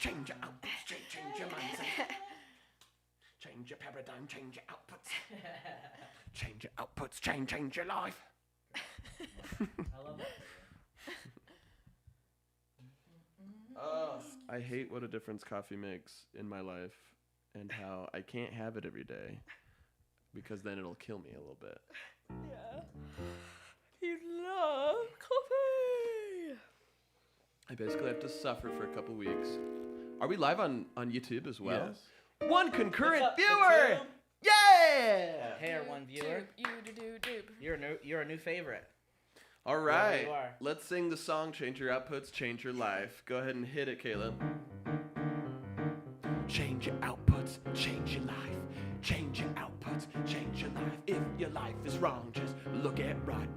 Change your outputs, change your mindset. Change your paradigm, change your outputs. Change your outputs, change your life. I love that. I hate what a difference coffee makes in my life and how I can't have it every day because then it'll kill me a little bit. Yeah. You love coffee. I basically have to suffer for a couple weeks. Are we live on YouTube as well? Yes. One concurrent What's up, viewer! YouTube? Yeah! Hey, one viewer. You're a new favorite. All Wherever right, you are. let's sing the song, Change Your Outputs, Change Your Life. Go ahead and hit it, Caleb. Change your outputs, change your life. Change your outputs, change your life. If your life is wrong, just look at right.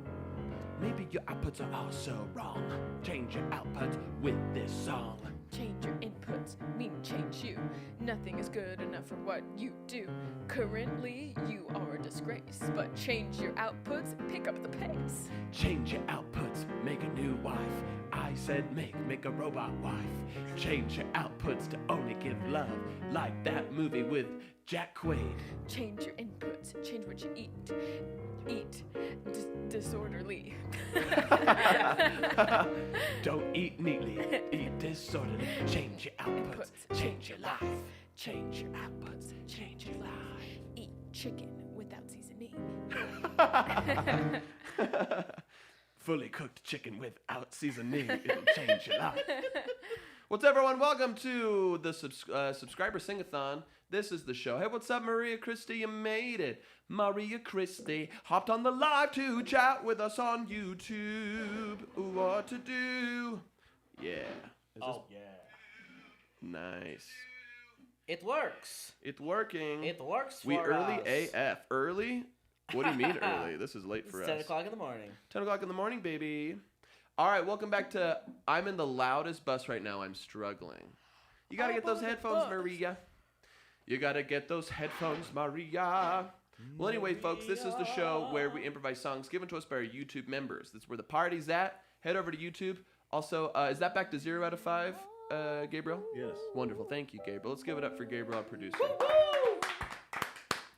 Maybe your outputs are also wrong. Change your outputs with this song. Change your inputs, mean change you. Nothing is good enough for what you do. Currently, you are a disgrace, but change your outputs, pick up the pace. Change your outputs, make a new wife. I said make a robot wife. Change your outputs to only give love, like that movie with Jack Quaid. Change your inputs, change what you eat. Eat disorderly. Don't eat neatly, eat disorderly. Change your outputs, change your life. Change your outputs, change your life. Eat chicken without seasoning. Fully cooked chicken without seasoning, it'll change your life. What's up, everyone? Welcome to the subscriber sing-a-thon. This is the show. Hey, what's up, Maria Christie? You made it. Maria Christie hopped on the live to chat with us on YouTube. What to do? Yeah. Yeah. Nice. It works. It's working. It works for We early us. AF. Early? What do you mean early? This is late for It's us. 10 o'clock in the morning. 10 o'clock in the morning, baby. All right, welcome back to... I'm in the loudest bus right now. I'm struggling. You got to get those headphones, Maria. You got to get those headphones, Maria. Well, anyway, folks, this is the show where we improvise songs given to us by our YouTube members. That's where the party's at. Head over to YouTube. Also, is that back to 0 out of 5, Gabriel? Yes. Wonderful. Thank you, Gabriel. Let's give it up for Gabriel, our producer.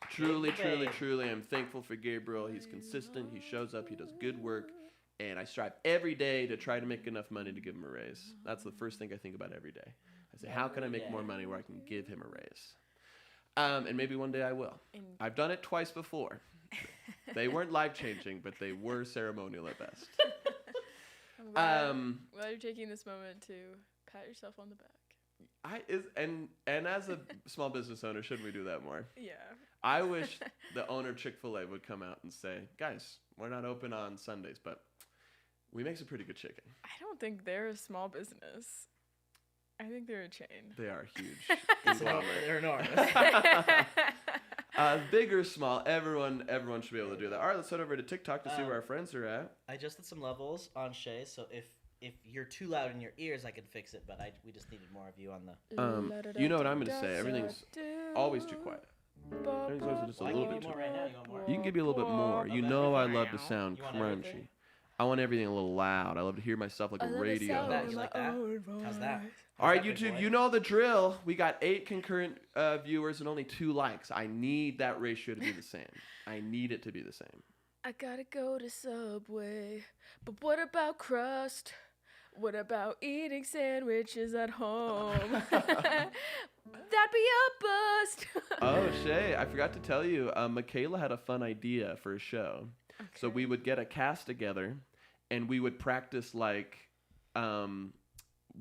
Truly, truly, truly, I'm thankful for Gabriel. He's consistent. He shows up. He does good work. And I strive every day to try to make enough money to give him a raise. That's the first thing I think about every day. I say, how can I make more money where I can give him a raise? And maybe one day I will. I've done it twice before. They weren't life-changing, but they were ceremonial at best. I'm glad you're taking this moment to pat yourself on the back. And as a small business owner, should we do that more? Yeah. I wish the owner of Chick-fil-A would come out and say, guys, we're not open on Sundays, but we make some pretty good chicken. I don't think they're a small business. I think they're a chain. They are huge. Conglomerate. They're enormous. Big or small, everyone should be able to do that. All right, let's head over to TikTok to see where our friends are at. I adjusted some levels on Shay, so if you're too loud in your ears, I can fix it, but we just needed more of you on the... You know what I'm going to say. Everything's always too quiet. Everything's always just a I little can bit give you too more right now. You want more? You can give me a little bit more. You know I love to sound You want crunchy. everything? I want everything a little loud. I love to hear myself like a radio That, host. you like that? How's that? All right, How's that, big YouTube, boy? you know the drill. We got 8 concurrent viewers and only 2 likes. I need that ratio to be the same. I need it to be the same. I gotta go to Subway, but what about crust? What about eating sandwiches at home? That'd be a bust. Oh, Shay, I forgot to tell you, Michaela had a fun idea for a show. Okay. So we would get a cast together, and we would practice like,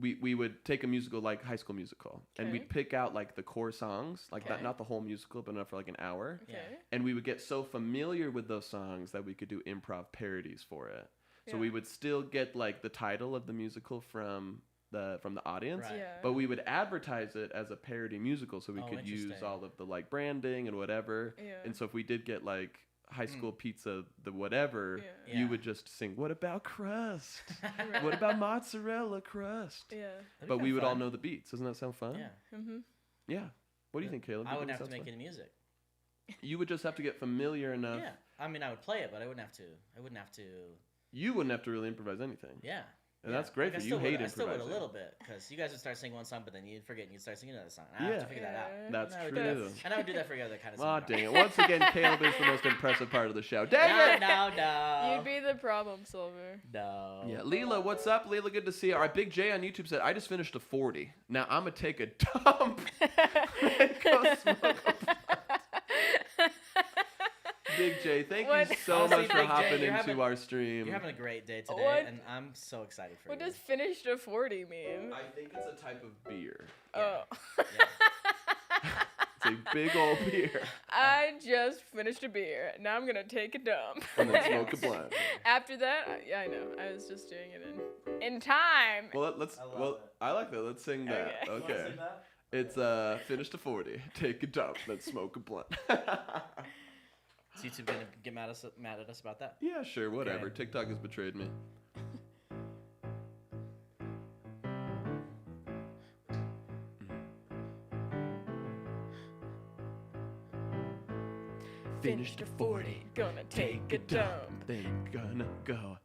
we would take a musical like High School Musical, and we'd pick out like the core songs, like that, not the whole musical, but enough for like an hour. Okay. And we would get so familiar with those songs that we could do improv parodies for it. So we would still get like the title of the musical from the audience, Right. Yeah. but we would advertise it as a parody musical, so we could use interesting. all of the like branding and whatever. Yeah. And so if we did get like High School Pizza, the whatever, Yeah. you would just sing, "What about crust? What about mozzarella crust?" Yeah. But we would all know the beats. Doesn't that sound fun? Yeah. Mm-hmm. Yeah. What do you think, Caleb? Do I you wouldn't think have to that make sounds any music. fun? You would just have to get familiar enough. Yeah. I mean, I would play it, but I wouldn't have to. You wouldn't have to really improvise anything. Yeah. And that's great for you. Hate I still would a improvising. little bit, because you guys would start singing one song, but then you'd forget and you'd start singing another song. I have to figure that out. That's And I would true. do that- And I would do that for other kind of Aw, songs. dang it. Once again, Caleb is the most impressive part of the show. Dang it! No. You'd be the problem solver. No. Yeah, Leela, what's up? Leela, good to see you. All right, Big J on YouTube said, I just finished a 40. Now I'm going to take a dump and go smoke a blunt. Big J, thank What? you so Honestly, much for Big J, hopping you're into having- our stream. You're having a great day today, What? and I'm so excited for What you. does finished a 40 mean? I think it's a type of beer. Oh. It's a big old beer. I just finished a beer. Now I'm going to take a dump. And then smoke a blunt. After that, I know. I was just doing it in time. Well, let's. I love Well, it. I like that. Let's sing that. Okay. Okay. Wanna sing that? It's finished a 40. Take a dump. Then smoke a blunt. Is YouTube gonna get mad at us about that? Yeah, sure. Whatever. Okay. TikTok has betrayed me. Finished a 40. Gonna take a dump. Then gonna go.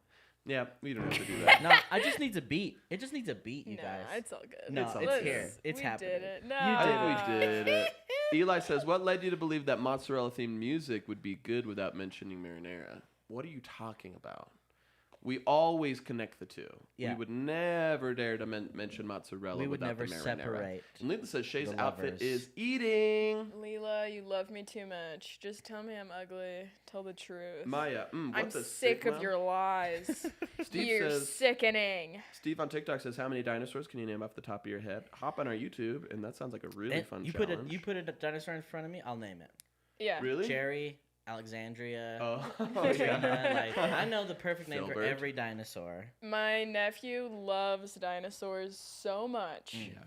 Yeah, we don't have to do that. No, I just needs a beat. It just needs a beat, you No, guys. it's all good. No, it's Let's- here. It's we happening. did it. No. I think we did it. Eli says, what led you to believe that mozzarella themed music would be good without mentioning marinara? What are you talking about? We always connect the two. Yeah. We would never dare to mention mozzarella We would without never the marinara. separate. And Leela says Shay's the outfit lovers. is eating. Leela, you love me too much. Just tell me I'm ugly. Tell the truth. Maya, I'm what's a sick of sigma? your lies. Steve You're says, sickening. Steve on TikTok says, how many dinosaurs can you name off the top of your head? Hop on our YouTube, and that sounds like a really And fun you challenge. put a dinosaur in front of me, I'll name it. Yeah. Really? Jerry, Alexandria, Oh, Katrina, like I know the perfect name for Filbert. every dinosaur. My nephew loves dinosaurs so much. Yeah.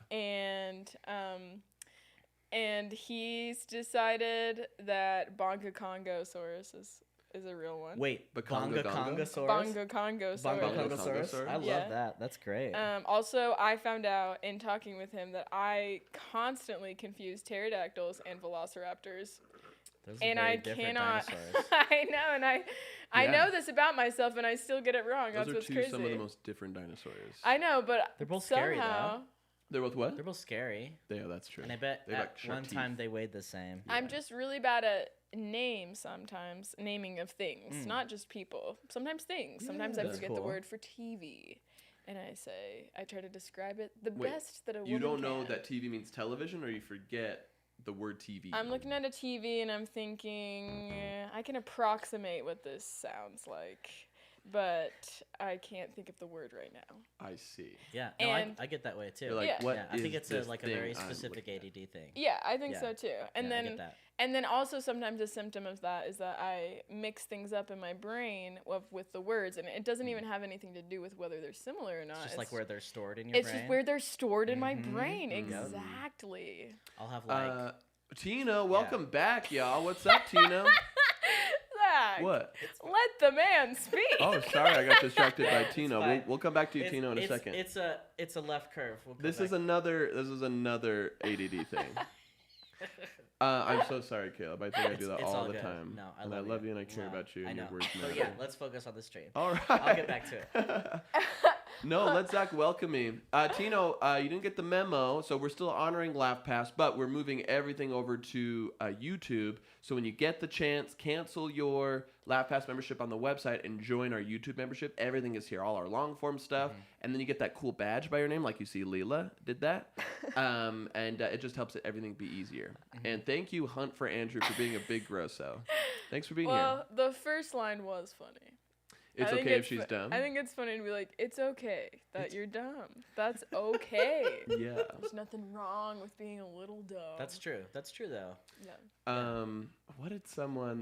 And he's decided that Bongocongosaurus is a real one. Wait, Bakonga Gonga? Bongocongosaurus? Bongocongosaurus. Bongocongosaurus? Bongocongosaurus? I love Yeah. that. That's great. Also, I found out in talking with him that I constantly confuse pterodactyls and velociraptors. Those are And very I different cannot. dinosaurs. I know, and I Yeah. know this about myself, and I still get it wrong. Those That's are what's two crazy. some of the most different dinosaurs. I know, but They're both somehow, scary, though. They're both what? They're both scary. Yeah, that's true. And I bet They have, at like, sharp one teeth. time they weighed the same. I'm just really bad at names sometimes, naming of things, not just people. Sometimes things. Sometimes I That's forget the cool. word for TV, and I try to describe it the Wait, best that a woman You don't know can. that TV means television, or you forget the word TV? I'm looking at a TV and I'm thinking I can approximate what this sounds like, but I can't think of the word right now. I see. Yeah, no, And- I get that way too. You're like, Yeah. what yeah, I think is it's this a thing very I'm specific looking at? ADD thing. Yeah, I think Yeah. so too. And Yeah, I then get that. and then also sometimes a symptom of that is that I mix things up in my brain with the words, and it doesn't even have anything to do with whether they're similar or not. It's just like where they're stored in your it's brain. just where they're stored in my Mhm. brain. Yep. Exactly. I'll have like Tina, welcome back, y'all. What's up, Tina? Zach, What? let the man speak. Oh, sorry, I got distracted by Tina. fine. We'll come back to you, Tina, in a it's- second. It's a left curve. We'll come This is back. another ADD thing. I'm so sorry, Caleb. I think I do that It's all the good. time. No, and I love you and I care about you I and know. your words But matter. yeah, let's focus on the stream. All right. I'll get back to it. No, let Zach welcome me. Tino, you didn't get the memo, so we're still honoring Laugh Pass, but we're moving everything over to YouTube. So when you get the chance, cancel your Laugh Pass membership on the website and join our YouTube membership. Everything is here, all our long form stuff, and then you get that cool badge by your name, like you see Leela did that, and it just helps everything be easier. And thank you, Hunt for Andrew, for being a big grosso. Thanks for being here. Well, the first line was funny. It's I think okay if she's fu- dumb. I think it's funny to be like, it's okay that you're dumb. That's okay. Yeah. There's nothing wrong with being a little dumb. That's true. That's true though. Yeah. What did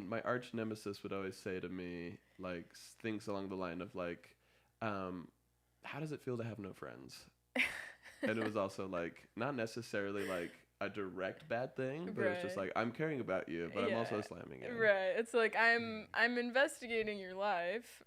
my arch nemesis would always say to me, like things along the line of like, how does it feel to have no friends? And it was also like not necessarily like a direct bad thing, but it's just Right. like I'm caring about you, but I'm also Yeah. slamming it. Right. It's like I'm investigating your life.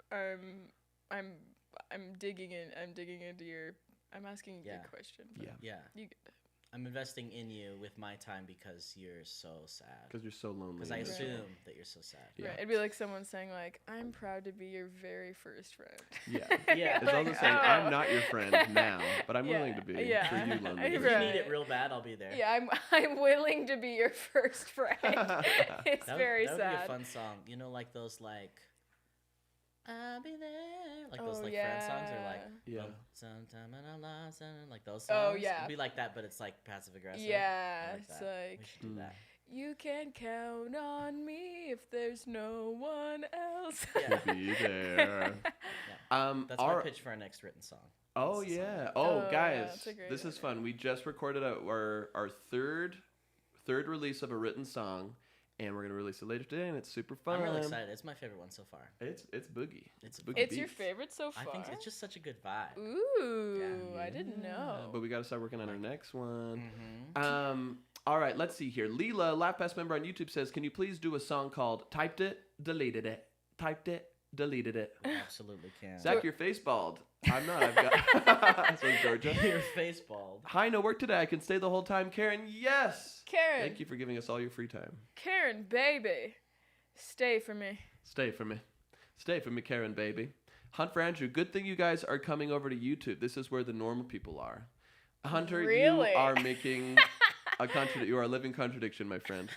I'm digging in. I'm digging into your. I'm asking you a Yeah. good question. but Yeah. Yeah. You get it. I'm investing in you with my time because you're so sad. Because you're so lonely. Because I and- assume that you're so sad. Yeah. Right. It'd be like someone saying like, "I'm proud to be your very first friend." Yeah. Yeah. It's also saying, I'm not your friend now, but I'm Yeah, willing to be yeah. for you lonely. If you Right. need it real bad, I'll be there. Yeah, I'm willing to be your first friend. It's very that would be a sad. fun song. You know, like those like I'll be there, like those Oh, like friend songs, or like Yeah. sometime in our lives, and like those songs. Oh, yeah. It'd be like that, but it's like passive aggressive. Yeah, I like it's that. like We should do that. you can count on me if there's no one else. Yeah. To be there. That's our- my pitch for our next written song. Oh That's the song. yeah. Oh, Oh yeah, guys, that's a great this is one. fun. We just recorded our third release of a written song, and we're gonna release it later today, and it's super fun. I'm really excited. It's my favorite one so far. It's boogie. It's boogie It's your beats. favorite so far. I think it's just such a good vibe. Ooh, I didn't know. But we gotta start working on our next one. Mm-hmm. All right, let's see here. Leela, Laugh Pass member on YouTube, says, "Can you please do a song called Typed It, Deleted It, Typed It, Deleted It?" Absolutely can. Zach, you're face bald. I'm not. I've got. That's from Georgia. Your face bald. Hi, no work today. I can stay the whole time. Karen, yes. Karen, Thank you for giving us all your free time. Karen, baby, stay for me. Stay for me. Stay for me, Karen, baby. Hunt for Andrew. Good thing you guys are coming over to YouTube. This is where the normal people are. Hunter, Really? you are making a you are a living contradiction, my friend.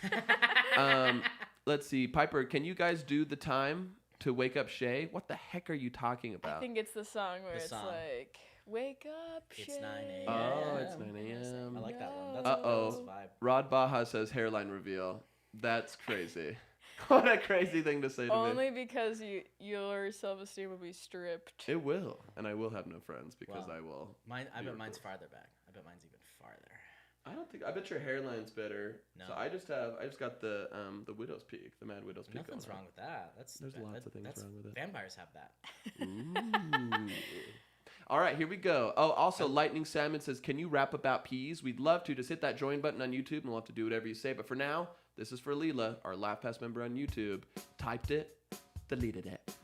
Let's see. Piper, can you guys do the time to wake up Shay? What the heck are you talking about? I think it's the song where The it's song. like, wake up, It's Shay. 9 a.m. Oh, it's 9 a.m. I like that one. That's Uh-oh. a nice vibe. Rod Baja says hairline reveal. That's crazy. What a crazy thing to say to me. Only because your self-esteem will be stripped. It will, and I will have no friends because Wow. I will. Mine, I Be bet mine's removed. farther back. I bet mine's even farther. I bet your hairline's better. No. So I just got the Widow's Peak, the Mad Widow's Peak. Nothing's going wrong with that. There's lots of things that's, wrong with it. Vampires have that. on. Ooh. All right, here we go. Oh, also, Lightning Salmon says, "Can you rap about peas?" We'd love to. Just hit that join button on YouTube, and we'll have to do whatever you say. But for now, this is for Leela, our Laugh Pass member on YouTube. Typed it, deleted it.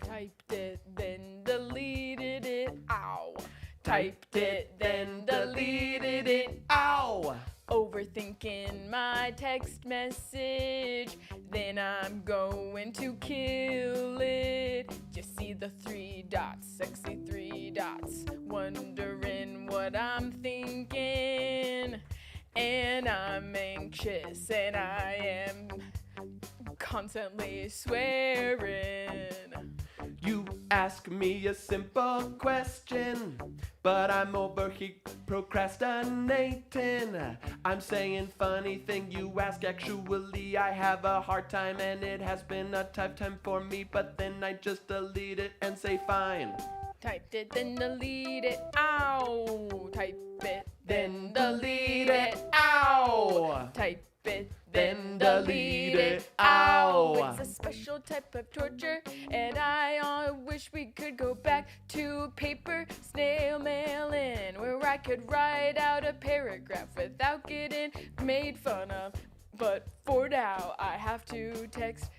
Typed it, then deleted it. Ow. Typed it, then deleted it. Ow! Overthinking my text message, then I'm going to kill it. Just see the 3 dots, sexy 3 dots, wondering what I'm thinking. And I'm anxious, and I am constantly swearing. You ask me a simple question, but I'm over here procrastinating. I'm saying funny thing you ask, actually I have a hard time, and it has been a tough time for me, but then I just delete it and say fine. Typed it, then delete it. Ow. Type it, then delete it. Ow! Type it, Then then delete delete it. it. Ow. Ow! It's a special type of torture, and I wish we could go back to paper snail mailing, where I could write out a paragraph without getting made fun of. But for now, I have to text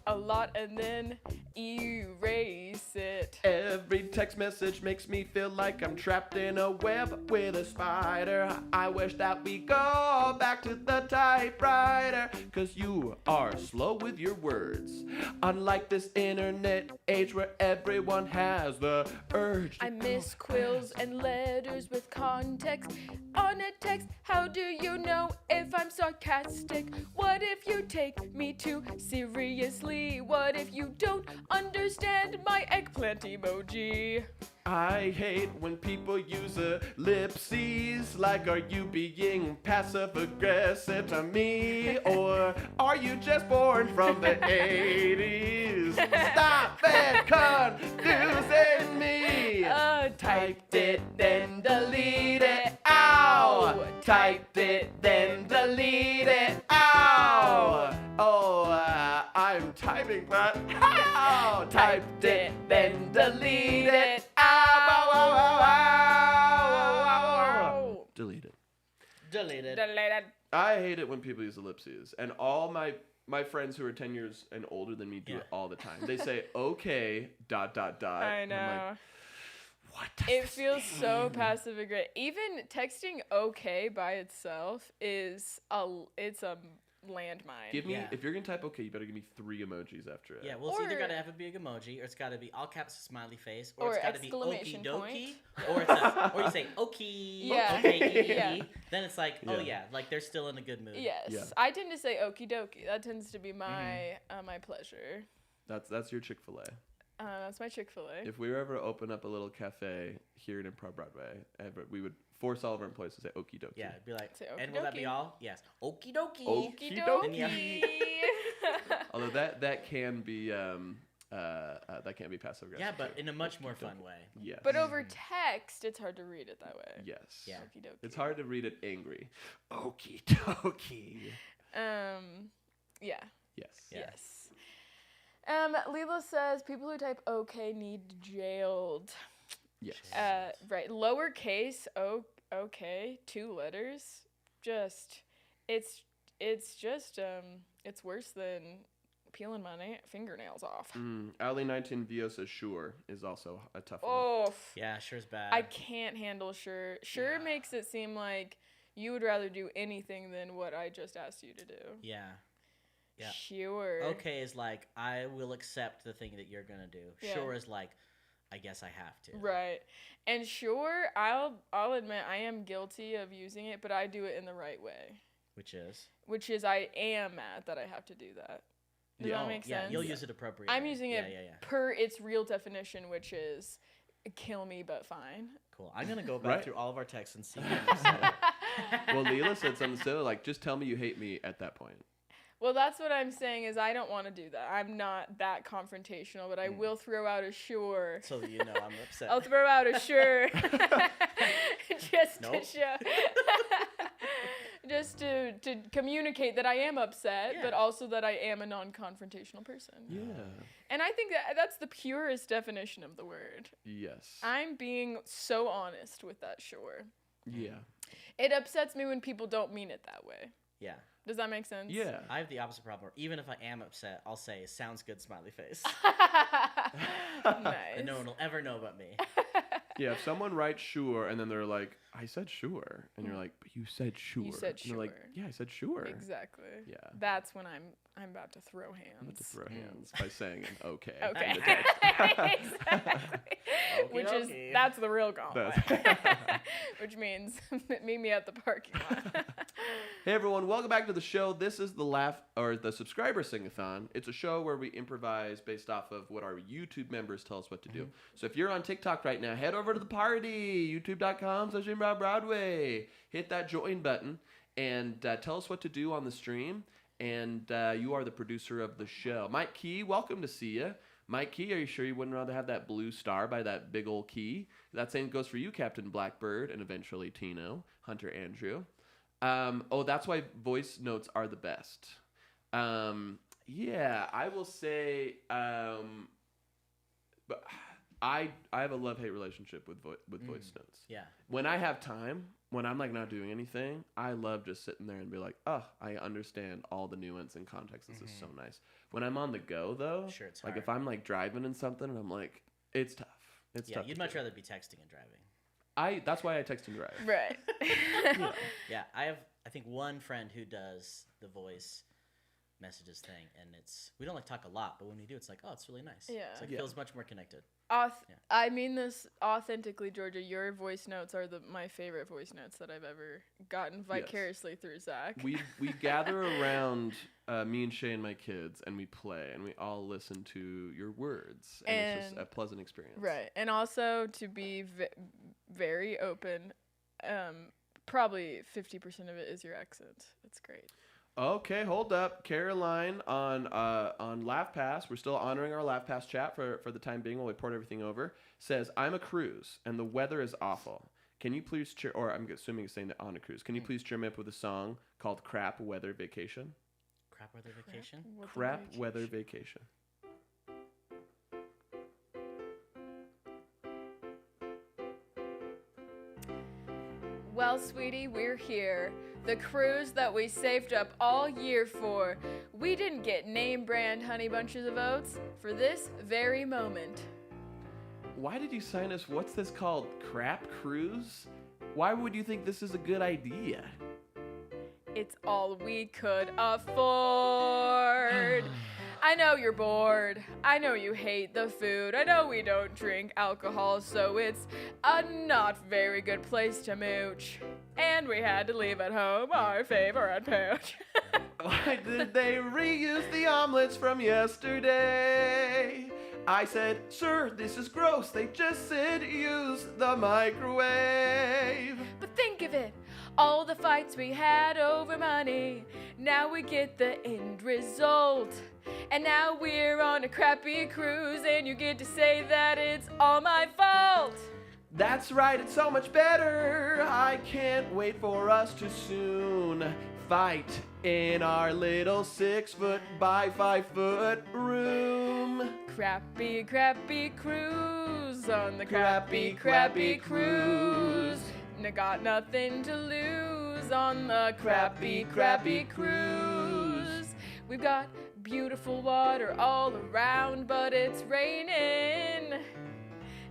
a lot and then erase it. Every text message makes me feel like I'm trapped in a web with a spider. I wish that we go back to the typewriter, 'cause you are slow with your words. Unlike this internet age where everyone has the urge to I miss quills and letters with context. On a text, how do you know if I'm sarcastic? What if you take me too seriously? What if you don't understand my eggplant emoji? I hate when people use ellipses. Like, are you being passive aggressive to me? Or are you just born from the 80s? Stop it confusing me. Typed it, then delete it. Ow! Typed it, then delete it. Ow! Oh, I'm typing, but ow! Typed it, then delete it. Ow! Ow! Ow! Ow! Delete it. Deleted. Deleted. I hate it when people use ellipses, and all my friends who are 10 years and older than me do Yeah. it all the time. They say, okay, ... I And I'm know. What does It this feels so mean? passive aggressive. Even texting okay by itself it's a landmine. Give me, Yeah. if you're going to type okay, you better give me 3 emojis after it. Yeah, well, it's either Or- got to have a big emoji, or it's got to be all caps smiley face, or Or it's got to be okie exclamation dokie, point. or you say okie, Yeah. okay, Yeah. Then it's like, oh Yeah. yeah, like they're still in a good mood. Yes. Yeah. I tend to say okie dokie. That tends to be my my pleasure. That's your Chick-fil-A. That's my Chick-fil-A. If we were ever open up a little cafe here in Improv Broadway, we would force all of our employees to say okie dokie. Yeah, it'd be like, Say and will that be okie-dokie. all? Yes, okie dokie. Okie Okie dokie. Although that can be passive aggressive. Yeah, but too. in a much more Okie fun dokie. way. Yes. But over text, it's hard to read it that way. Yes. Yeah. Okie dokie. It's hard to read it angry. Okie dokie. Yeah. Yes. Yeah. Yes. Leela says people who type okay need jailed. Yes. Right. Lowercase okay, 2 letters. It's worse than peeling my fingernails off. Ali19 Vio says sure is also a tough one. Oh. Yeah, sure's bad. I can't handle sure. Sure Yeah. makes it seem like you would rather do anything than what I just asked you to do. Yeah. Yeah. Sure. Okay is like, I will accept the thing that you're gonna do. Yeah. Sure is like, I guess I have to. Right. And sure, I'll admit I am guilty of using it, but I do it in the right way. Which is? Which is I am mad that I have to do that. Does Yeah. that Oh, make yeah, sense? you'll use it appropriately. I'm using it Yeah. per its real definition, which is kill me but fine. Cool. I'm gonna go back Right. through all of our texts and see what you said. Well, Leela said something silly like, just tell me you hate me at that point. Well, that's what I'm saying is I don't want to do that. I'm not that confrontational, but I will throw out a sure. So that you know I'm upset. I'll throw out a sure. Just Nope. to show. Just to communicate that I am upset, but Yeah. also that I am a non-confrontational person. Yeah. And I think that's the purest definition of the word. Yes. I'm being so honest with that sure. Yeah. It upsets me when people don't mean it that way. Yeah. Does that make sense? Yeah. I have the opposite problem. Where even if I am upset, I'll say sounds good smiley face. Nice. And no one will ever know but me. Yeah, if someone writes sure and then they're like, I said sure. And you're like, but you said sure. You said And they're like, sure. yeah, I said sure. Exactly. Yeah. That's when I'm about to throw hands. I'm about to throw hands by saying an okay. Okay. in the text. Exactly. Which is Okey-dokey. that's the real gauntlet. That's- Which means meet me at the parking lot. Hey everyone, welcome back to the show. This is the subscriber sing-a-thon. It's a show where we improvise based off of what our YouTube members tell us what to do. So if you're on TikTok right now, head over to the party, youtube.com/ImproVBroadway. Hit that join button and tell us what to do on the stream. And you are the producer of the show. Mike Key, welcome to see you. Mike Key, are you sure you wouldn't rather have that blue star by that big old key? That same goes for you, Captain Blackbird, and eventually Tino, Hunter Andrew. That's why voice notes are the best. Yeah, I will say, but I have a love-hate relationship with voice notes. Yeah. When I have time, when I'm like not doing anything, I love just sitting there and be like, oh, I understand all the nuance and context. This is so nice. When I'm on the go though, Sure, it's like hard. if I'm like driving in something and I'm like, it's tough. It's Yeah, tough. you'd to much do. rather be texting and driving. That's why I text and drive. Right. Yeah, I have, I think, one friend who does the voice messages thing, and we don't like talk a lot, but when we do, it's like, oh, it's really nice. Yeah. It's like, Yeah. feels much more connected. I mean this authentically, Georgia. Your voice notes are my favorite voice notes that I've ever gotten vicariously through Zach. We gather around me and Shay and my kids, and we play, and we all listen to your words, and it's just And- a pleasant experience. Right. And also to be very open, probably 50% of it is your accent. That's great. Okay, hold up. Caroline on Laugh Pass, we're still honoring our Laugh Pass chat for the time being while we port everything over, says, I'm a cruise and the weather is awful. Can you please cheer, or I'm assuming it's saying that on a cruise, can you please cheer me up with a song called Crap Weather Vacation? Crap weather vacation? Crap Weather Vacation. Well, sweetie, we're here. The cruise that we saved up all year for. We didn't get name brand honey bunches of oats for this very moment. why did you sign us? What's this called? Crap Cruise? Why would you think this is a good idea? It's all we could afford. I know you're bored. I know you hate the food. I know we don't drink alcohol, so it's a not very good place to mooch. And we had to leave at home our favorite pooch. Why did they reuse the omelets from yesterday? I said, sir, this is gross. They just said use the microwave. But think of it, all the fights we had over money. Now we get the end result. And now we're on a crappy cruise, and you get to say that it's all my fault. That's right, it's so much better. I can't wait for us to soon fight in our little 6-foot by 5-foot room. Crappy, crappy cruise on the Crappy, crappy, crappy cruise. Got nothing to lose on the crappy, crappy cruise. We've got beautiful water all around, but it's raining.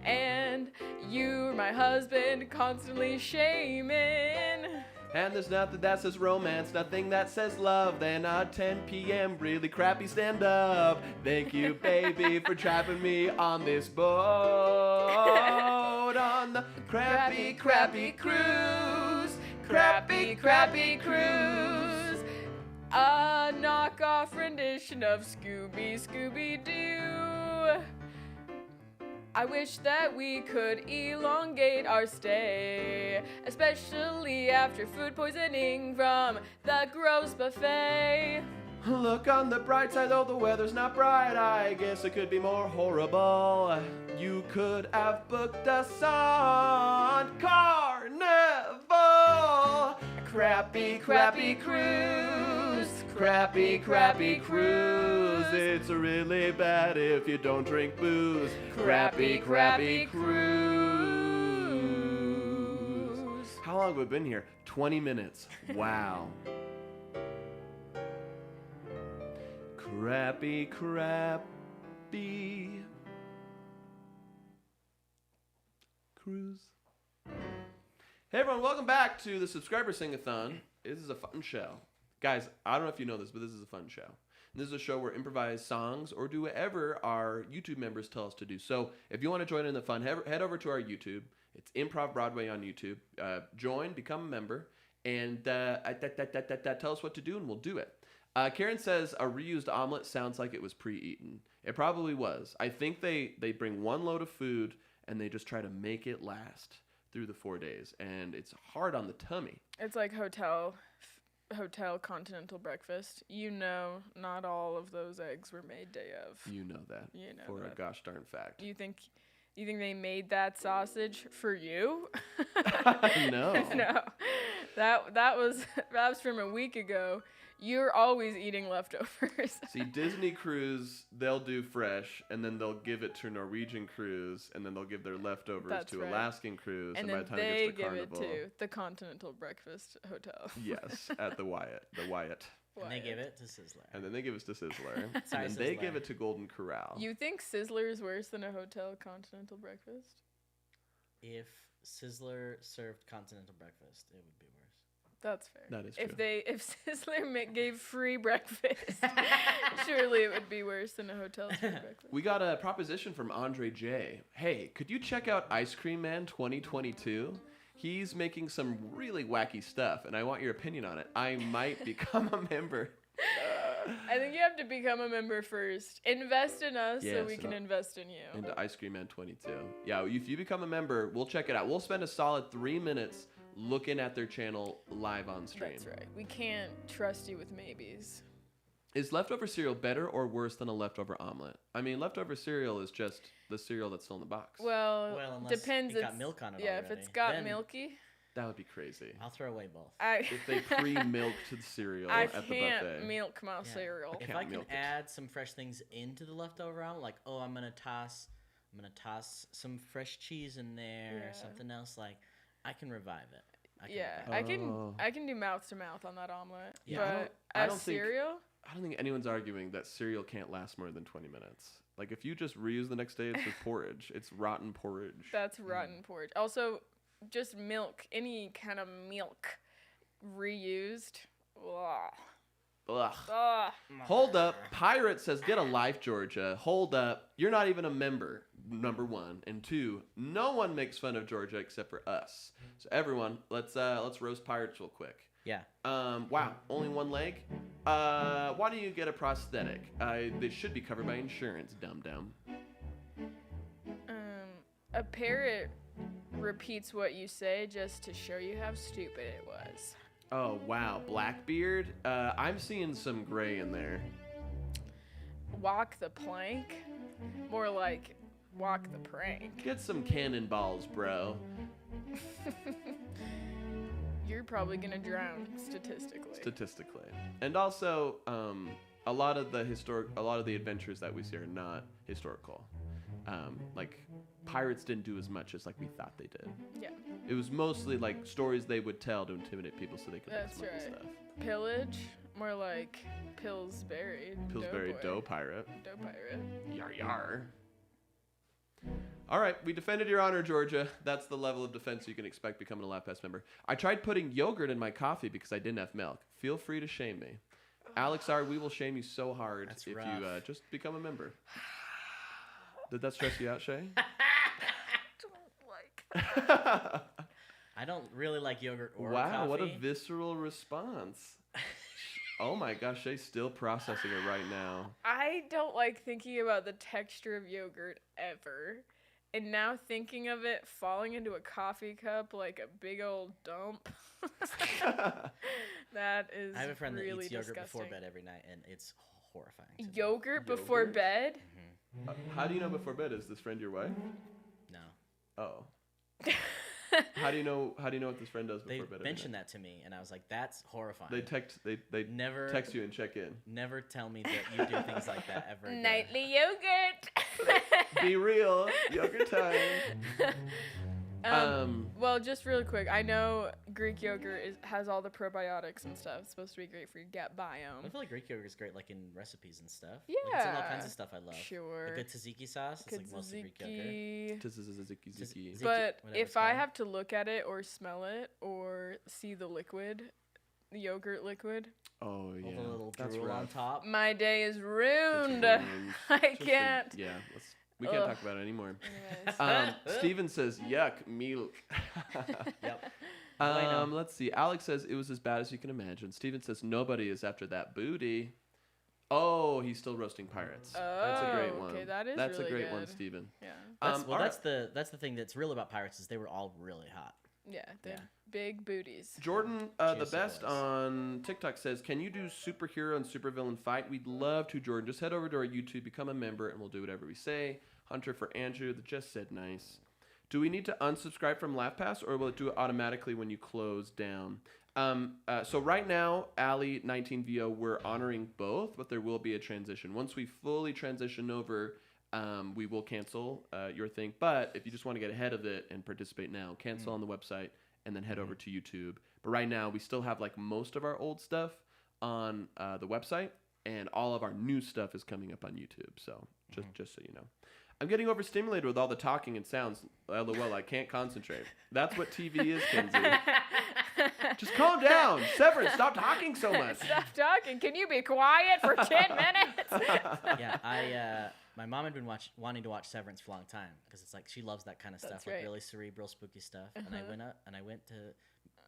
And you're my husband, constantly shaming. And there's nothing that says romance, nothing that says love than a 10 p.m. really crappy stand-up. Thank you, baby, for trapping me on this boat. On the crappy, crappy cruise. Crappy, crappy cruise. A knockoff rendition of Scooby-Doo. I wish that we could elongate our stay, especially after food poisoning from the gross buffet. Look on the bright side, though the weather's not bright, I guess it could be more horrible. You could have booked us on Carnival. Crappy, crappy cruise. Crappy, crappy cruise. It's really bad if you don't drink booze. Crappy, crappy cruise. How long have we been here? 20 minutes. Wow. Crappy, crappy cruise. Hey everyone, welcome back to the Subscriber Sing-a-thon. This is a fun show. Guys, I don't know if you know this, but this is a fun show. And this is a show where we improvise songs or do whatever our YouTube members tell us to do. So if you want to join in the fun, head over to our YouTube. It's Improv Broadway on YouTube. Join, become a member, and tell us what to do, and we'll do it. Karen says a reused omelet sounds like it was pre-eaten. It probably was. I think they bring one load of food, and they just try to make it last through the 4 days, and it's hard on the tummy. It's like hotel continental breakfast. You know, not all of those eggs were made day of. You know that. You know for that. a gosh darn fact. You think they made that sausage for you? No. No. That was from a week ago. You're always eating leftovers. See, Disney cruise, they'll do fresh, and then they'll give it to Norwegian cruise, and then they'll give their leftovers That's to right. Alaskan cruise, And by then the time it they gets to give Carnival, it to the Continental Breakfast Hotel. yes, at the Wyatt. And they give it to Sizzler. And then they give it to Sizzler, Sorry, and then they Sizzler. give it to Golden Corral. You think Sizzler is worse than a Hotel Continental Breakfast? If Sizzler served continental breakfast, it would be worse. That's fair. That is true. If Sizzler gave free breakfast, surely it would be worse than a hotel's free breakfast. We got a proposition from Andre J. Hey, could you check out Ice Cream Man 2022? He's making some really wacky stuff, and I want your opinion on it. I might become a member. I think you have to become a member first. Invest in us so we can invest in you. Into Ice Cream Man 22. Yeah, if you become a member, we'll check it out. We'll spend a solid 3 minutes looking at their channel live on stream. That's right. We can't trust you with maybes. Is leftover cereal better or worse than a leftover omelet? I mean, leftover cereal is just the cereal that's still in the box. Well, unless depends. it got milk on it Yeah, already. if it's got Then milky. That would be crazy. I'll throw away both. If they pre-milked the cereal I at the buffet. can't milk my cereal. If can't I can milk it. add some fresh things into the leftover omelet, like I'm gonna toss some fresh cheese in there or something else, like I can revive it. I can do mouth to mouth on that omelet. Yeah. But I don't as think- cereal, I don't think anyone's arguing that cereal can't last more than 20 minutes. Like, if you just reuse the next day, it's just porridge. It's rotten porridge. That's rotten porridge. Also, just milk, any kind of milk reused. Ugh. Ugh. Ugh. Hold up. Pirate says, get a life, Georgia. Hold up. You're not even a member, number one. And two, no one makes fun of Georgia except for us. So everyone, let's roast pirates real quick. Yeah. Wow, only one leg? Why don't you get a prosthetic? They should be covered by insurance, dum-dum. A parrot repeats what you say just to show you how stupid it was. Oh, wow, Blackbeard? I'm seeing some gray in there. Walk the plank? More like walk the prank. Get some cannonballs, bro. You're probably gonna drown statistically. And also, a lot of the adventures that we see are not historical. Like, pirates didn't do as much as like we thought they did. Yeah. It was mostly like stories they would tell to intimidate people so they could make That's money and right. stuff. Pillage? More like Pillsbury. Pillsbury Doughboy. Dough Pirate. Dough pirate. Yar yar. All right, we defended your honor, Georgia. That's the level of defense you can expect becoming a Laugh Pass member. I tried putting yogurt in my coffee because I didn't have milk. Feel free to shame me. Alex R., we will shame you so hard That's if rough. you just become a member. Did that stress you out, Shay? I don't really like yogurt or Wow, coffee. what a visceral response. Oh my gosh, Shay's still processing it right now. I don't like thinking about the texture of yogurt ever. And now thinking of it falling into a coffee cup like a big old dump. That is I have a friend that really eats yogurt disgusting. before bed every night, and it's horrifying. to me. Yogurt before Yogurt? bed? How do you know before bed? Is this friend your wife? No. Oh. How do you know what this friend does They before bed? every mentioned night? that to me, and I was like, "That's horrifying." They never text you and check in. Never tell me that you do things like that ever again. Nightly yogurt. Be real, yogurt time. Well, just really quick, I know Greek yogurt has all the probiotics and stuff. It's supposed to be great for your gut I biome. feel like Greek yogurt is great, like in recipes and stuff. Like, it's in all kinds of stuff I love. Sure. A good tzatziki sauce. It's like mostly Greek yogurt. Ziki. Ziki, But whatever if it's I called. have to look at it or smell it or see the liquid, the yogurt liquid, Oh With yeah, a little that's drool on rough. top. my day is ruined. ruined. I Just can't. we can't Ugh. talk about it anymore. Anyways. Steven says, yuck, milk. Yep. I know. Let's see. Alex says, it was as bad as you can imagine. Steven says, nobody is after that booty. Oh, he's still roasting pirates. That's a great Oh, one. okay, that is That's really a great one, good. Steven. Yeah. That's, all right. that's the thing that's real about pirates is they were all really hot. Yeah, they're Yeah. big booties. Jordan, the Juicy best boys. on TikTok says, can you do superhero and supervillain fight? We'd love to, Jordan. Just head over to our YouTube, become a member, and we'll do whatever we say. Hunter for Andrew, that just said nice. Do we need to unsubscribe from LaughPass, or will it do it automatically when you close down? So right now, Ali19VO, we're honoring both, but there will be a transition. Once we fully transition over, we will cancel your thing. But if you just want to get ahead of it and participate now, cancel on the website and then head over to YouTube. But right now, we still have like most of our old stuff on the website, and all of our new stuff is coming up on YouTube. So just so you know. I'm getting overstimulated with all the talking and sounds. LOL, I can't concentrate. That's what TV is, Kenzie. Just calm down. Severance, stop talking so much. Stop talking. Can you be quiet for 10 minutes? Yeah, my mom had been wanting to watch Severance for a long time because it's like she loves that kind of stuff, That's like right. really cerebral, spooky stuff. And I went to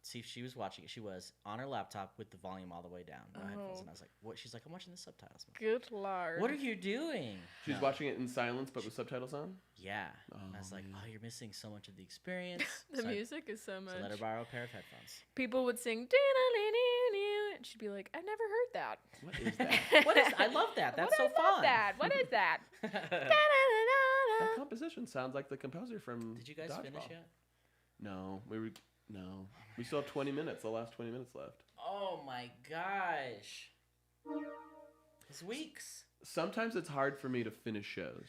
see if she was watching it. She was on her laptop with the volume all the way down, no headphones, and I was like, "What?" She's like, "I'm watching the subtitles." I'm like, Good lord. what are you doing? She's No. watching it in silence, but with subtitles on? Yeah. And I was like, man. "Oh, you're missing so much of the experience." The So I- music is so much. So let her borrow a pair of headphones. People would sing, "Dee-da-lee-dee-dee," and she'd be like, I never heard that. What is that? What is? I love that. That's so I love fun. that. What is that? That Da-da-da-da-da. composition sounds like the composer from Did you guys Dodgeball. finish yet? No, we still have 20 minutes. The last 20 minutes left. Oh my gosh. It's weeks. Sometimes it's hard for me to finish shows.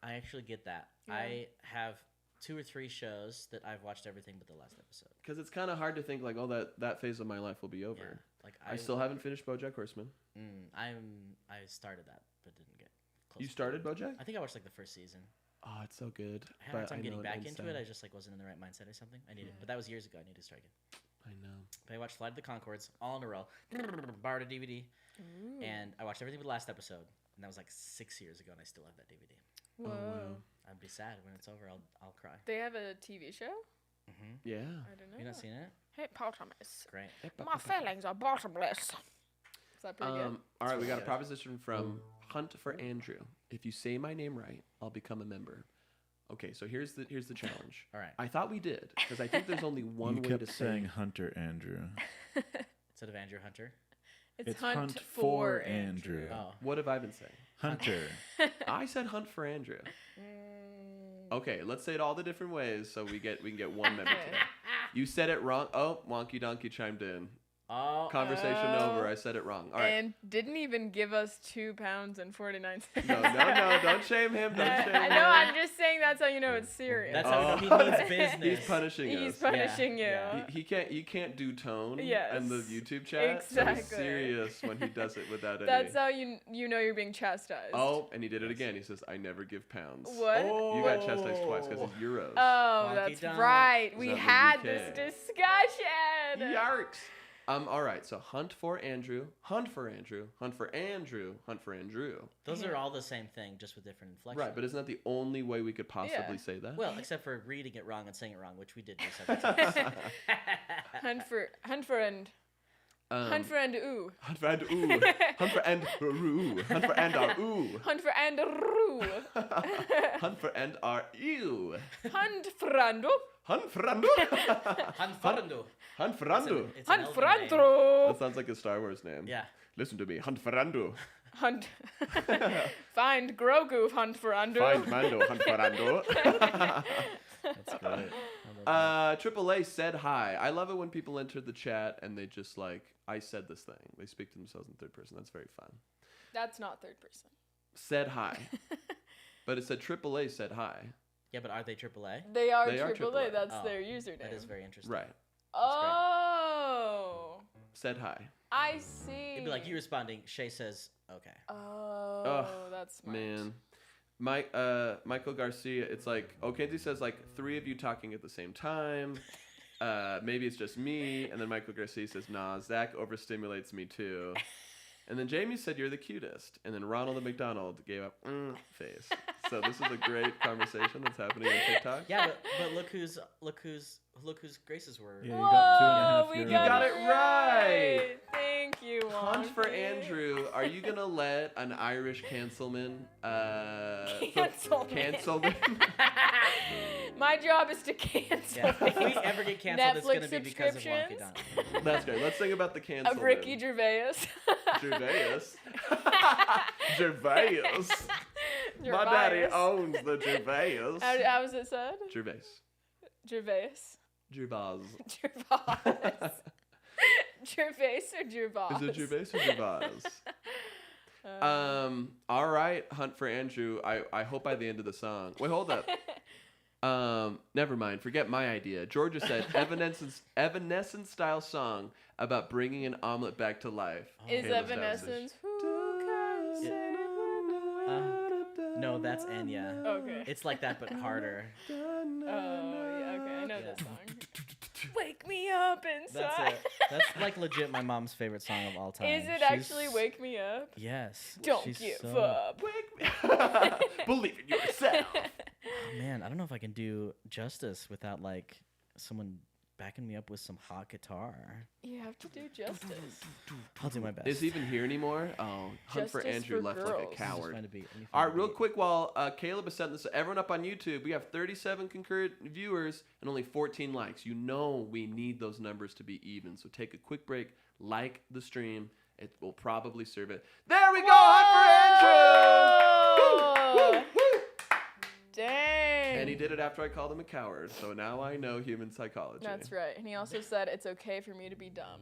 I actually get that. Yeah. I have 2 or 3 shows that I've watched everything but the last episode. Because it's kind of hard to think like, oh, that phase of my life will be over. Like I still haven't finished BoJack Horseman. I started that, but didn't get close. You started BoJack? I think I watched like the first season. Oh, it's so good. I had a hard time getting back into it. sad. I just like wasn't in the right mindset or something. I needed, but that was years ago. I need to start again. I know. But I watched Flight of the Conchords all in a row. Borrowed a DVD, and I watched everything but the last episode, and that was like 6 years ago, and I still have that DVD. Whoa. wow. I'd be sad when it's over. I'll cry. They have a TV show? Yeah. I don't know. You not seen it? Hey, Paul Thomas. Great. My feelings are bottomless. Is that pretty good? All right, we got a good. proposition from Hunt for Andrew. If you say my name right, I'll become a member. Okay, so here's the challenge. All right. I thought we did because I think there's only one You way kept to saying say. Hunter Andrew. Instead of Andrew Hunter. It's Hunt for Andrew. Oh. What have I been saying? Hunter. I said Hunt for Andrew. Okay, let's say it all the different ways so we can get one member today. You said it wrong. Oh, Wonky Donkey chimed in. Oh. Conversation over. I said it wrong. All right. And didn't even give us £2.49. No, don't shame him. Don't shame him. I know, I'm just saying that's how you know it's serious. That's how he means business. He's punishing us. He's punishing you. Yeah. You can't do tone Yes. in the YouTube chat. So Exactly. he's serious when he does it without any. That's how you know you're being chastised. Oh, and he did it again. He says, "I never give pounds." What? You got chastised twice because it's euros. Oh, Wonky that's donk. right. Is We that the had UK? this discussion. Yarks. All right. So Hunt for Andrew. Hunt for Andrew. Hunt for Andrew. Hunt for Andrew. Those are all the same thing, just with different inflections. Right, but isn't that the only way we could possibly say that? Well, except for reading it wrong and saying it wrong, which we did do several times. Hunt for and ooh. Hunt for and ooh. Hunt for and roo. Hunt for and our ooh. Hunt for and roo. Hunt for and our ew. Hunt frando. Hunt for andu. Hanfarando. Hunt for andu. It's an Hunt elven name. frandro. That sounds like a Star Wars name. Yeah. Listen to me. Hunt for andu. Hunt. Find Grogu. Hunt for Andrew. Find Mando. Hunt for andu. That's great. AAA said hi. I love it when people enter the chat and they just like, I said this thing. They speak to themselves in third person. That's very fun. That's not third person. Said hi. But it said AAA said hi. Yeah, but are they AAA? They are They are AAA. AAA. That's Oh, their username. That is very interesting. Right. Oh. Said hi. I see. It'd be like you responding. Shay says, "Okay." Oh, Ugh, that's smart. Man. Michael Garcia, it's like, Kenzie says like 3 of you talking at the same time. Maybe it's just me. And then Michael Garcia says, nah, Zach overstimulates me too. And then Jamie said, you're the cutest. And then Ronald McDonald gave up face. So this is a great conversation that's happening on TikTok. Yeah, but look whose graces were. Yeah, you Whoa, got 2.5 we euros. got it right. Thank you, Hunt for Wonky. Andrew. Are you going to let an Irish cancelman Cancel me? My job is to cancel. Yeah. If we ever get canceled, it's Netflix going to be because of Wonky subscriptions? Don. That's great. Let's sing about the cancel. Of Ricky Gervais. Gervais. Gervais. My daddy owns the Gervais. How was it said? Gervais. Gervais. Gervais. Gervais. Gervais or Gervais? Is it Gervais or Gervais? All right, Hunt for Andrew. I hope by the end of the song. Wait, hold up. Never mind. Forget my idea. Georgia said Evanescence style song about bringing an omelet back to life. Is Caleb's Evanescence? downstairs. Who can say No, that's Enya. Okay. It's like that, but harder. Oh, yeah, okay. I know Yeah. this song. Wake me up inside. That's it. That's like legit my mom's favorite song of all time. Is it She's- actually Wake Me Up? Yes. Don't She's give so- up. Wake me. Believe in yourself. Oh, man, I don't know if I can do justice without like someone backing me up with some hot guitar. You have to do justice. I'll do my best. Is he even here anymore? Oh, Hunt for Justice Andrew for left like girls. a Just coward. find a beat. Let me All find right, a real beat. quick, while Caleb is sending this, everyone up on YouTube, we have 37 concurrent viewers and only 14 likes. You know we need those numbers to be even. So take a quick break, like the stream. It will probably serve it. There we go, Hunt for Andrew! Woo, woo, woo. Dang. And he did it after I called him a coward. So now I know human psychology. That's right. And he also said it's okay for me to be dumb.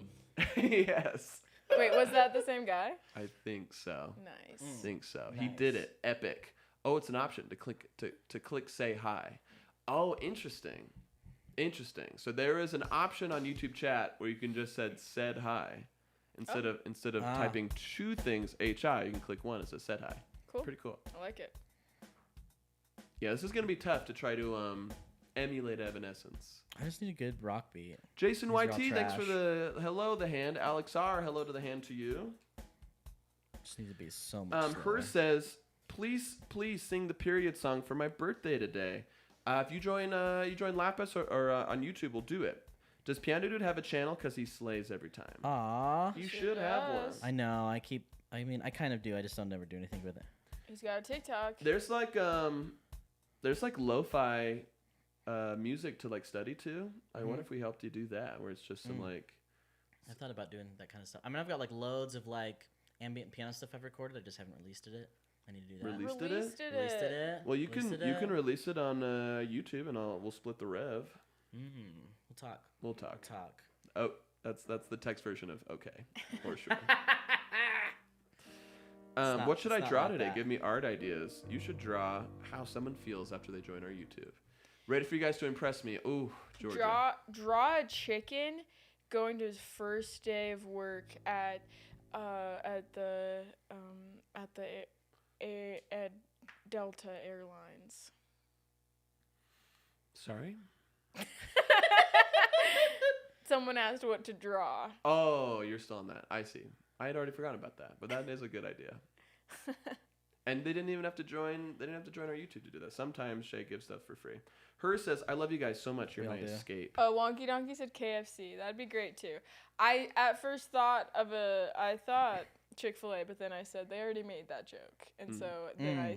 Yes. Wait, was that the same guy? I think so. Nice. I think so. He did it. Epic. Oh, it's an option to click to click say hi. Oh, interesting. Interesting. So there is an option on YouTube chat where you can just said hi. Instead of typing two things, HI, you can click one. It says set high. Cool. Pretty cool. I like it. Yeah, this is going to be tough to try to emulate Evanescence. I just need a good rock beat. Jason These are all YT, thanks for trash. the hello, the hand. Alex R, hello to the hand to you. Just need to be so much. Her says, please sing the period song for my birthday today. If you join Lapis or on YouTube, we'll do it. Does Piano Dude have a channel? Because he slays every time. Aww. You should have one. I know. I kind of do. I just don't never do anything with it. He's got a TikTok. There's like lo-fi music to like study to. I wonder if we helped you do that, where it's just some like. I thought about doing that kind of stuff. I mean, I've got like loads of like ambient piano stuff I've recorded. I just haven't released it. I need to do that. Released Released it. Well, you can release it on YouTube, and we'll split the rev. We'll talk. Oh, that's the text version of okay, for sure. What should I draw today? Give me art ideas. You should draw how someone feels after they join our YouTube. Ready for you guys to impress me? Ooh, Georgia. Draw a chicken going to his first day of work at Delta Airlines. Sorry? Someone asked what to draw. Oh, you're still on that. I see. I had already forgotten about that, but that is a good idea. And they didn't even have to join. They didn't have to join our YouTube to do that. Sometimes Shay gives stuff for free. Her says, "I love you guys so much. You're my escape." Oh, Wonky Donkey said KFC. That'd be great too. I at first thought Chick-fil-A, but then I said they already made that joke, and so then I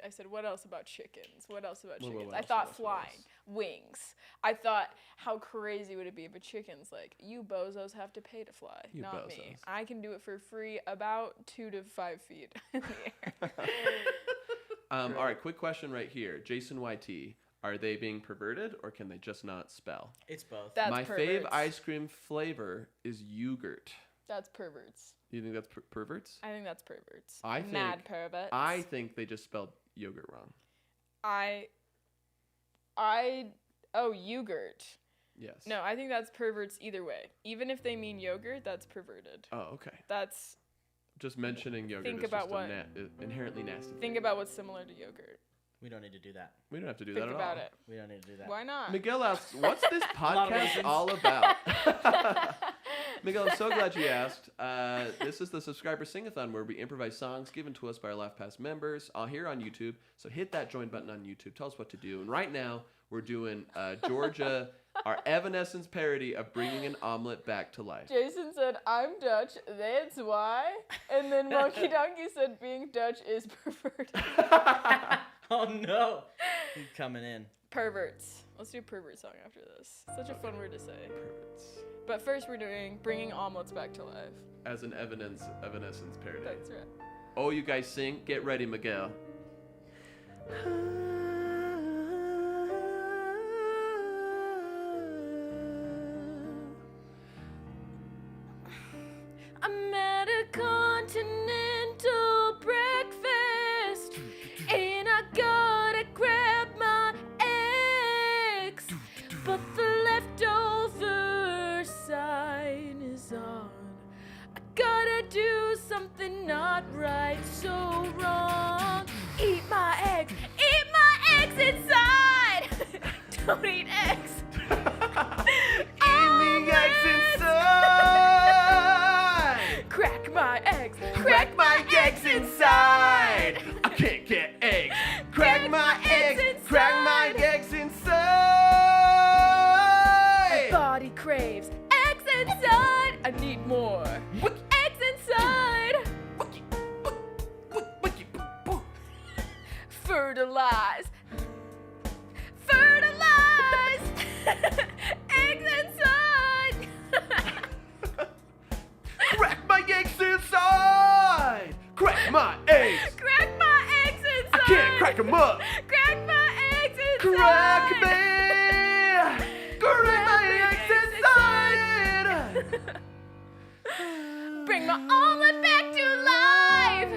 said, what else about chickens? What else about chickens? I thought flying, wings. I thought, how crazy would it be if a chicken's like, you bozos have to pay to fly, not me. I can do it for free, about 2 to 5 feet in the air. All right, quick question right here, Jason YT. Are they being perverted, or can they just not spell? It's both. That's My perverts. fave ice cream flavor is yogurt. That's perverts. You think that's perverts? I think that's perverts. Mad perverts. I think they just spelled yogurt wrong. Yogurt. Yes. No, I think that's perverts either way. Even if they mean yogurt, that's perverted. Oh, okay. That's. Just mentioning yogurt Think is about just inherently nasty. Think about what's similar to yogurt. We don't need to do that. We don't have to do Think that at about all. it. We don't need to do that. Why not? Miguel asks, what's this lot of podcast reasons. all about? Miguel, I'm so glad you asked. This is the Subscriber Sing-a-thon where we improvise songs given to us by our LaughPass members here on YouTube. So hit that join button on YouTube. Tell us what to do. And right now, we're doing Georgia, our Evanescence parody of Bringing an Omelette Back to Life. Jason said, I'm Dutch, that's why. And then Monkey Donkey said, being Dutch is perverted. Oh no! He's coming in. Perverts. Let's do a pervert song after this. Such a fun word to say. Perverts. But first we're doing Bringing Omelets Back to Life. As an Evanescence parody. That's right. Oh, you guys sing? Get ready, Miguel. I'm at a continental breakfast, and I gotta grab my eggs, but the leftover sign is on. I gotta do something not right, so wrong. Eat my eggs inside. Don't eat eggs. Eating eggs inside. Crack my eggs. Crack my eggs inside. I can't get eggs. Crack my eggs. Crack my eggs inside. My body craves eggs inside. I need more. Eggs inside. Fertilize. Eggs inside. Crack my eggs inside. Crack my eggs. Crack my eggs inside. I can't crack them up. Crack my eggs inside. Crack me. Crack my eggs inside. Bring my omelet back to life.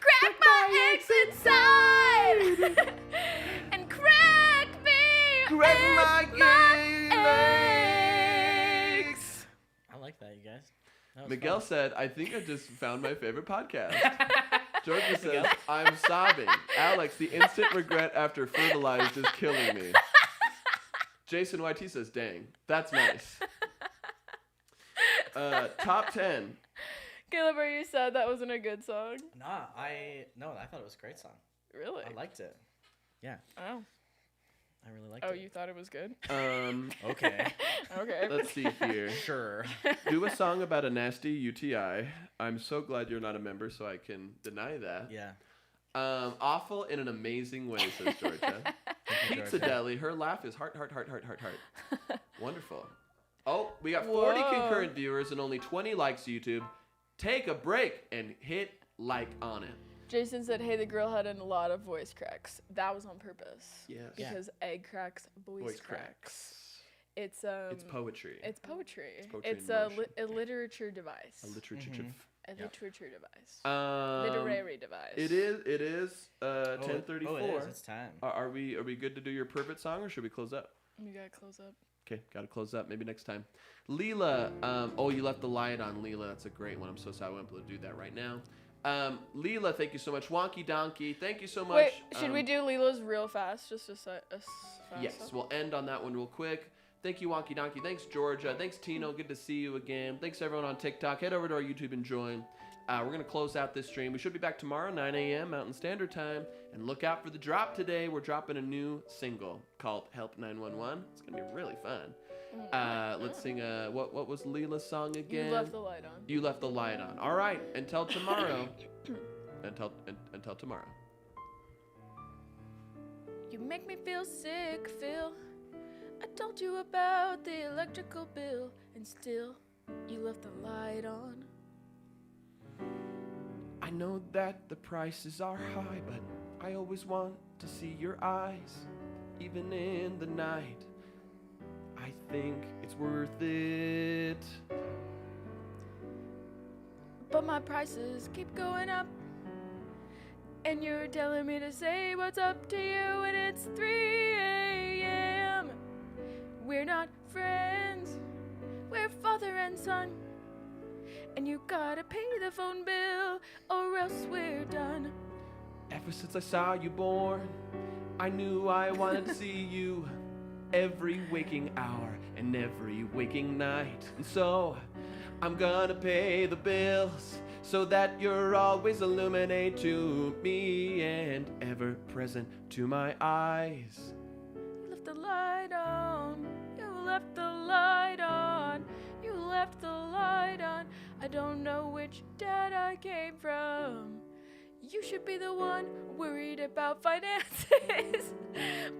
Crack my eggs inside. And crack me. Crack my eggs. I like that, you guys. Miguel said, I think I just found my favorite podcast. Georgia says, I'm sobbing. Alex, the instant regret after Fertilized is killing me. Jason YT says, dang, that's nice. Top 10. Caleb, are you sad that wasn't a good song? I thought it was a great song. Really? I liked it. Yeah. Oh. I really liked it. Oh, you thought it was good? Okay. Okay. Let's see here. Sure. Do a song about a nasty UTI. I'm so glad you're not a member, so I can deny that. Yeah. Awful in an amazing way, says Georgia. Pizza Deli. Her laugh is heart. Wonderful. Oh, we got 40 concurrent viewers and only 20 likes, YouTube. Take a break and hit like on it. Jason said, hey, the girl had a lot of voice cracks. That was on purpose. Yes. Because egg cracks, voice cracks. It's poetry. It's poetry. It's A literature device. A literature. A literature device. Literary device. It is 10:34. Oh, it is. It's time. Are we good to do your perfect song, or should we close up? You gotta close up. Okay, gotta close up. Maybe next time. Leela, you left the light on, Leela. That's a great one. I'm so sad I wasn't able to do that right now. Leela, thank you so much. Wonky Donkey, thank you so much. Wait, should we do Leela's real fast? Just a fast Yes, stuff? we'll end on that one real quick. Thank you, Wonky Donkey. Thanks, Georgia. Thanks, Tino. Good to see you again. Thanks, everyone on TikTok. Head over to our YouTube and join. We're going to close out this stream. We should be back tomorrow, 9 a.m. Mountain Standard Time. And look out for the drop today. We're dropping a new single called Help 911. It's going to be really fun. Let's sing what was Leela's song again? You left the light on. You left the light on. All right. Until tomorrow. until tomorrow. You make me feel sick, Phil. I told you about the electrical bill, and still you left the light on. I know that the prices are high, but I always want to see your eyes, even in the night. I think it's worth it. But my prices keep going up, and you're telling me to say what's up to you when it's 3 a.m. We're not friends, we're father and son, and you gotta pay the phone bill or else we're done. Ever since I saw you born, I knew I wanted to see you every waking hour and every waking night. And so I'm gonna pay the bills so that you're always illuminate to me and ever present to my eyes. You left the light on, you left the light on, you left the light on. I don't know which dad I came from. You should be the one worried about finances.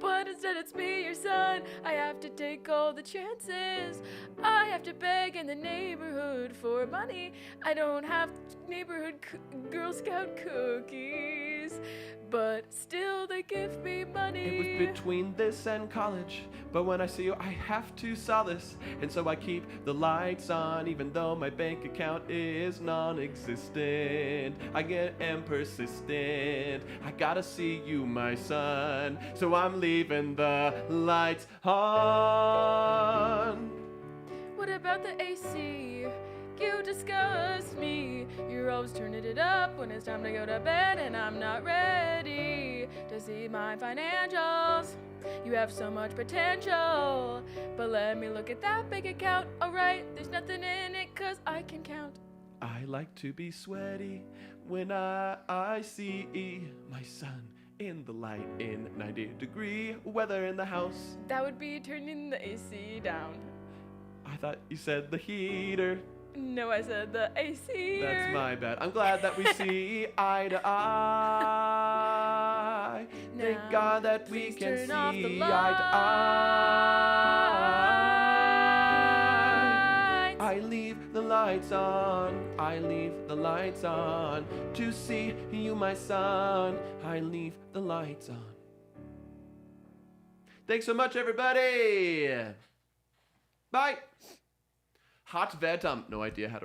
But instead it's me, your son. I have to take all the chances. I have to beg in the neighborhood for money. I don't have neighborhood Girl Scout cookies, but still they give me money. It was between this and college, but when I see you I have to solace, and so I keep the lights on even though my bank account is non-existent. I am persistent, I gotta see you, my son, so I'm leaving the lights on. What about the AC? You disgust me. You're always turning it up when it's time to go to bed, and I'm not ready to see my financials. You have so much potential, but let me look at that bank account. Alright, there's nothing in it 'cause I can count. I like to be sweaty when I see my son in the light in 90-degree weather in the house. That would be turning the AC down. I thought you said the heater. No, I said the AC. That's my bad. I'm glad that we see eye to eye. Thank Now, God that we please can turn off the see eye to eye. I leave the lights on. I leave the lights on to see you, my son. I leave the lights on. Thanks so much, everybody. Bye. Hot Vetam. No idea how to